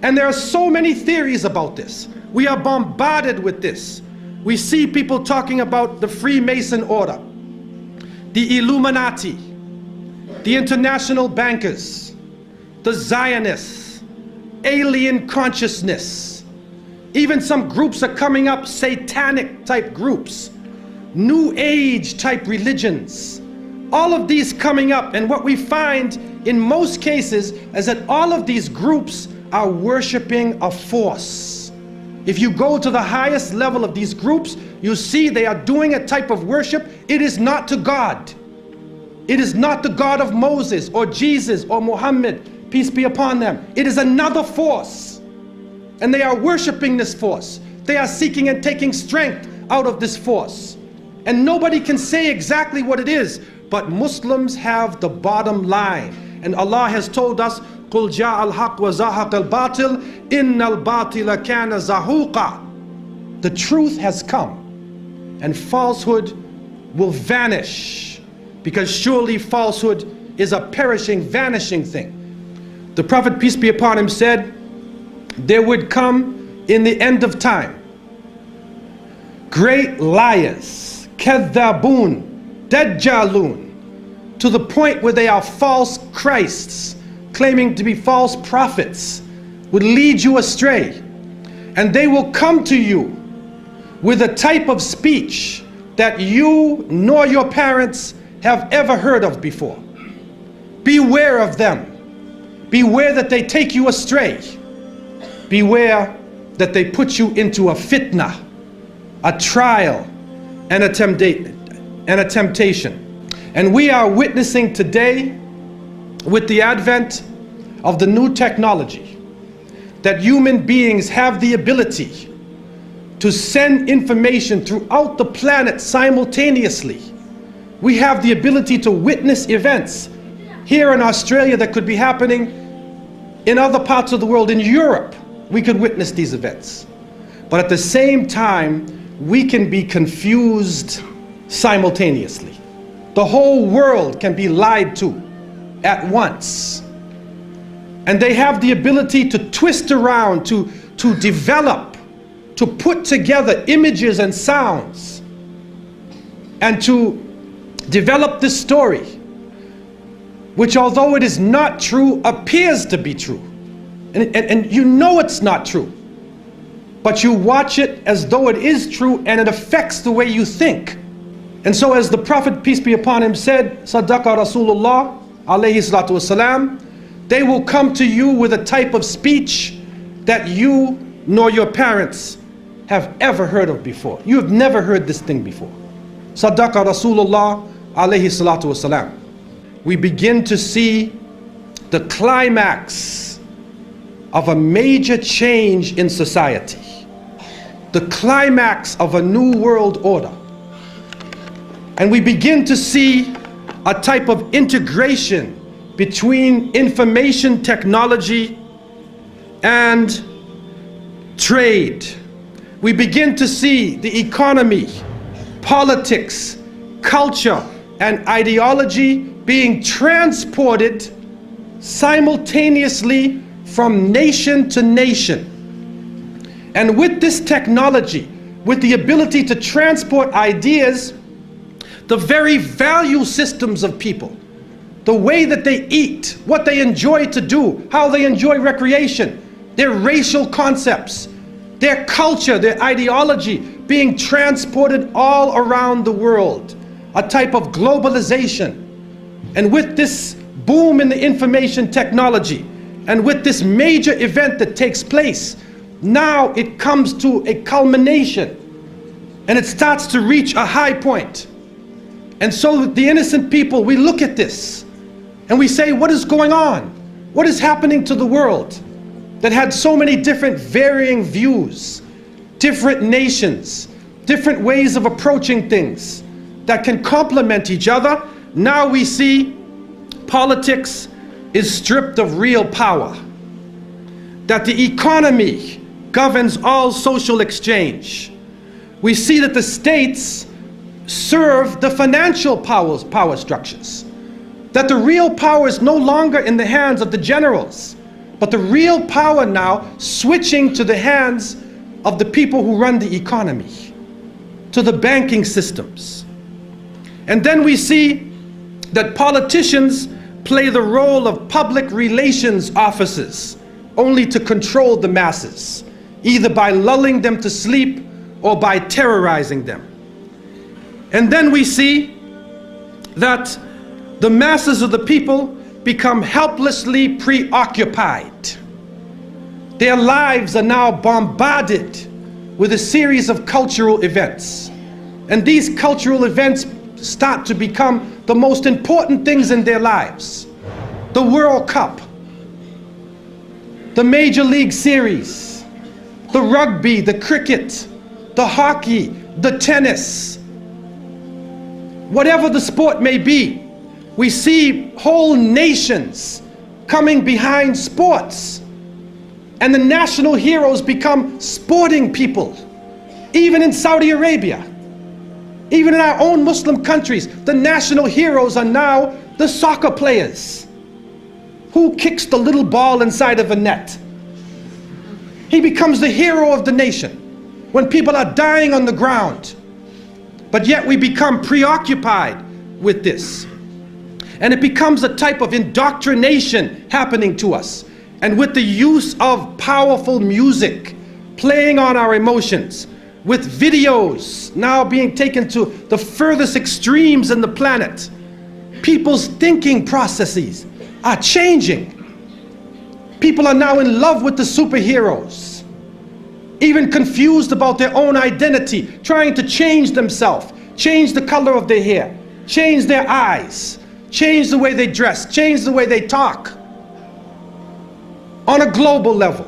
And there are so many theories about this. We are bombarded with this. We see people talking about the Freemason order, the Illuminati, the international bankers, the Zionists, alien consciousness. Even some groups are coming up, satanic type groups, New Age type religions. All of these coming up, and what we find in most cases is that all of these groups are worshiping a force. If you go to the highest level of these groups, you see they are doing a type of worship. It is not to God. It is not the God of Moses or Jesus or Muhammad, peace be upon them. It is another force. And they are worshiping this force. They are seeking and taking strength out of this force. And nobody can say exactly what it is, but Muslims have the bottom line. And Allah has told us, قُلْ جَاءَ الْحَقُّ وَزَهَقَ الْبَاطِلِ إِنَّ الْبَاطِلَ كَانَ زَهُوقًا. The truth has come, and falsehood will vanish, because surely falsehood is a perishing, vanishing thing. The Prophet, peace be upon him, said, there would come in the end of time great liars, kadhabun, dajjalun, to the point where they are false Christs, claiming to be false prophets, would lead you astray. And they will come to you with a type of speech that you nor your parents have ever heard of before. Beware of them. Beware that they take you astray. Beware that they put you into a fitna, a trial, and a temptation. And we are witnessing today, with the advent of the new technology, that human beings have the ability to send information throughout the planet simultaneously. We have the ability to witness events here in Australia that could be happening in other parts of the world. In Europe, we could witness these events. But at the same time, we can be confused simultaneously. The whole world can be lied to at once. And they have the ability to twist around, to develop, to put together images and sounds, and to develop this story, which, although it is not true, appears to be true. And you know it's not true, but you watch it as though it is true, and it affects the way you think. And so, as the Prophet, peace be upon him, said, Sadaqa Rasulullah alayhi salatu wasalam, they will come to you with a type of speech that you nor your parents have ever heard of before. You have never heard this thing before. Sadaqa Rasulullah alayhi salatu wasalam. We begin to see the climax of a major change in society, the climax of a new world order. And we begin to see a type of integration between information technology and trade. We begin to see the economy, politics, culture, and ideology being transported simultaneously from nation to nation. And with this technology, with the ability to transport ideas, the very value systems of people, the way that they eat, what they enjoy to do, how they enjoy recreation, their racial concepts, their culture, their ideology being transported all around the world, a type of globalization. And with this boom in the information technology, and with this major event that takes place, now it comes to a culmination, and it starts to reach a high point. And so the innocent people, we look at this and we say, what is going on? What is happening to the world that had so many different varying views, different nations, different ways of approaching things that can complement each other? Now we see politics is stripped of real power, that the economy governs all social exchange. We see that the states serve the financial power structures, that the real power is no longer in the hands of the generals, But the real power now switching to the hands of the people who run the economy, to the banking systems. And then we see that politicians play the role of public relations officers only to control the masses, either by lulling them to sleep or by terrorizing them. And then we see that the masses of the people become helplessly preoccupied. Their lives are now bombarded with a series of cultural events. And these cultural events start to become the most important things in their lives. The World Cup, the Major League Series, the rugby, the cricket, the hockey, the tennis. Whatever the sport may be, we see whole nations coming behind sports. And the national heroes become sporting people. Even in Saudi Arabia, even in our own Muslim countries, the national heroes are now the soccer players. Who kicks the little ball inside of a net? He becomes the hero of the nation when people are dying on the ground. But yet we become preoccupied with this. And it becomes a type of indoctrination happening to us. And with the use of powerful music playing on our emotions, with videos now being taken to the furthest extremes in the planet, people's thinking processes are changing. People are now in love with the superheroes, even confused about their own identity, trying to change themselves, change the color of their hair, change their eyes, change the way they dress, change the way they talk on a global level.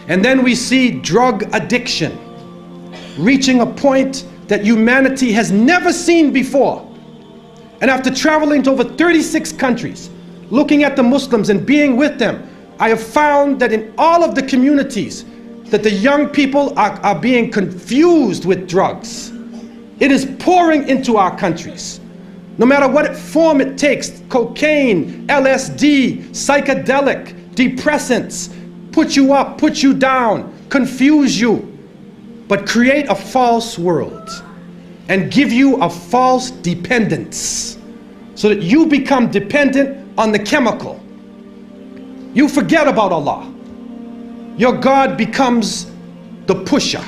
And then we see drug addiction reaching a point that humanity has never seen before. And after traveling to over 36 countries, looking at the Muslims and being with them, I have found that in all of the communities that the young people are being confused with drugs. It is pouring into our countries. No matter what form it takes, cocaine, LSD, psychedelic, depressants, put you up, put you down, confuse you, but create a false world and give you a false dependence so that you become dependent on the chemical. You forget about Allah. Your God becomes the pusher.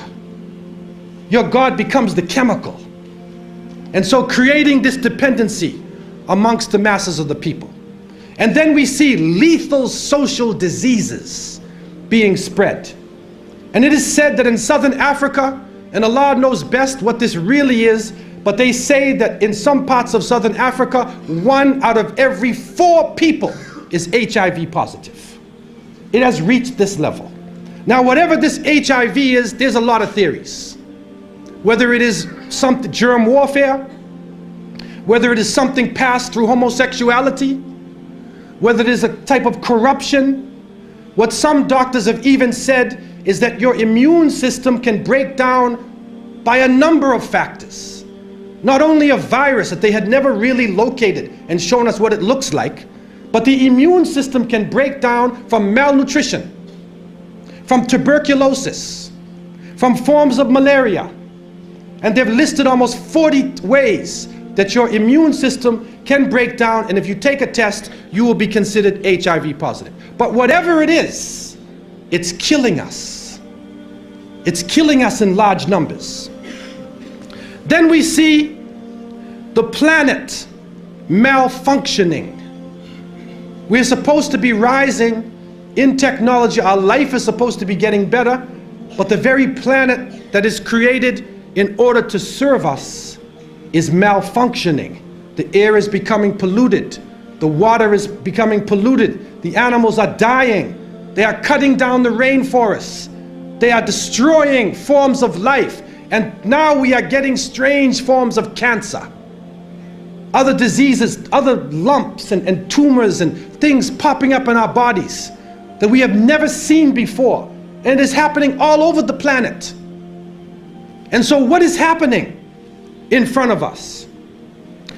Your God becomes the chemical. And so creating this dependency amongst the masses of the people. And then we see lethal social diseases being spread. And it is said that in Southern Africa, and Allah knows best what this really is, but they say that in some parts of Southern Africa, 1 out of every 4 people is HIV positive. It has reached this level. Now, whatever this HIV is, there's a lot of theories. Whether it is some germ warfare, whether it is something passed through homosexuality, whether it is a type of corruption. What some doctors have even said is that your immune system can break down by a number of factors. Not only a virus that they had never really located and shown us what it looks like, but the immune system can break down from malnutrition, from tuberculosis, from forms of malaria. And they've listed almost 40 ways that your immune system can break down, and if you take a test, you will be considered HIV positive. But whatever it is, it's killing us. It's killing us in large numbers. Then we see the planet malfunctioning. We're supposed to be rising in technology. Our life is supposed to be getting better, but the very planet that is created in order to serve us is malfunctioning. The air is becoming polluted. The water is becoming polluted. The animals are dying. They are cutting down the rainforests. They are destroying forms of life. And now we are getting strange forms of cancer. Other diseases, other lumps and tumors and things popping up in our bodies that we have never seen before. And it is happening all over the planet. And so what is happening in front of us?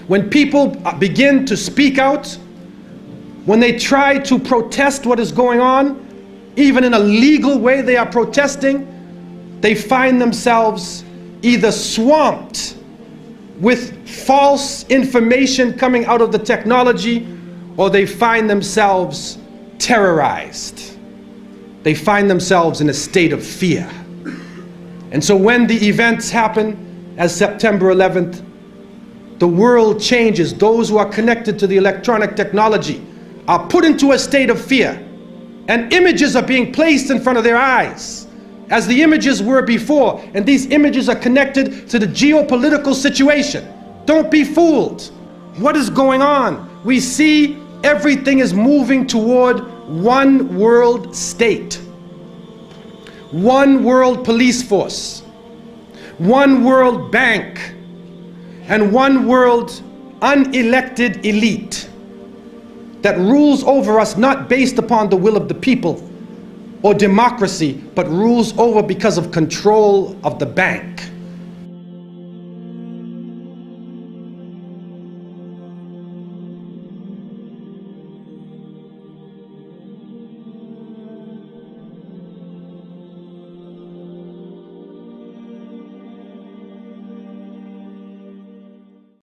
When people begin to speak out, when they try to protest what is going on, even in a legal way they are protesting, they find themselves either swamped with false information coming out of the technology, or they find themselves terrorized. They find themselves in a state of fear. And so when the events happen as September 11th, the world changes. Those who are connected to the electronic technology are put into a state of fear, and images are being placed in front of their eyes as the images were before, and these images are connected to the geopolitical situation. Don't be fooled. What is going on? We see everything is moving toward one world state, one world police force, one world bank, and one world unelected elite that rules over us not based upon the will of the people or democracy, but rules over because of control of the bank.